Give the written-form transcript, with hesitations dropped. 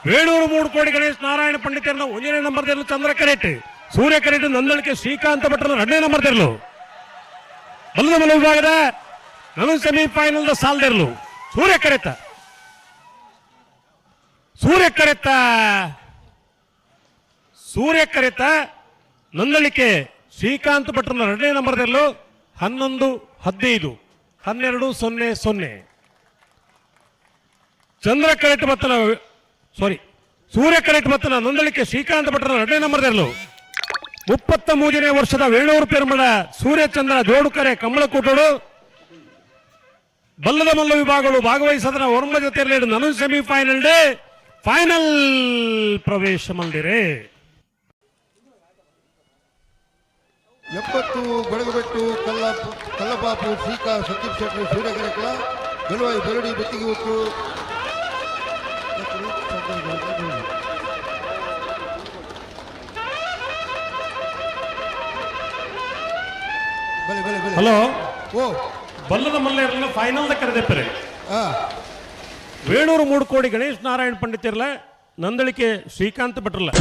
ವೇಣೂರು 3 ಕೋಟಿ ಗಣೇಶ್ ನಾರಾಯಣ ಪಂಡಿತರನ್ನ 1ನೇ ನಂಬರ್ ತೆರಲು ಚಂದ್ರ ಕರೆಟ್ ಸೂರ್ಯ ಕರೆಟ್ ನಂದಳಿಕೆ ಶ್ರೀಕಾಂತ ಭಟ್ರನ್ನ 2ನೇ ನಂಬರ್ ತೆರಲು ಬಲ್ಲದ ಮಲ್ಲ ವಿಭಾಗದ ನಾನು ಸೆಮಿಫೈನಲ್ ಸಾಲದಿರಲು ಸೂರ್ಯ ಕರೆತ ನಂದಳಿಕೆ ಶ್ರೀಕಾಂತ್ ಭಟ್ರನ್ನ 2ನೇ ನಂಬರ್ ತೆರಲು 11-15 12-0-0 ಸೂರ್ಯ ಕರೆಟ್ ಬತ್ತನ ನಂದಳಿಕೆ ಶ್ರೀಕಾಂತ್ ಭಟ್ರನ್ನ 2ನೇ ನಂಬರ್ ತೆರಲು 33ನೇ ವರ್ಷದ ವೇಣೂರು ಪೆರುಮಡ ಸೂರ್ಯಚಂದ್ರ ಜೋಡುಕರೆ ಕಮಲಕೂಟೋಡು ಬಲ್ಲದ ಮಲ್ಲ ವಿಭಾಗಗಳು ಭಾಗವಹಿಸದ 9 ಜೊತೆಯಲ್ಲಿ ನಾನು ಸೆಮಿಫೈನಲ್ ಡೇ ಫೈನಲ್ ಪ್ರವೇಶ ಮಂದಿರೆ 70 ಬೆಳಗುಬೆಟ್ಟು ಕಲ್ಲಪಾಪು ಶ್ರೀಕಾ ಸಂದೀಪ್ ಶೆಟ್ಟಿ ಸೂರ್ಯಕರೆಕಲ ಗಲುವಾಯಿ ಬೆರಡಿ ಬೆತ್ತಿಗೆ ಹೊತ್ತು ಹಲೋ ಓ ಬಲ್ಲದ ಮಲ್ಲ ಫೈನಲ್ ಕರೆದೆಪ್ಪರೆ ವೇಣೂರು 3 ಕೋಟಿ ಗಣೇಶ್ ನಾರಾಯಣ ಪಂಡಿತರ್ಲ ನಂದಳಿಕೆ ಶ್ರೀಕಾಂತ್ ಭಟ್ರಲ್ಲ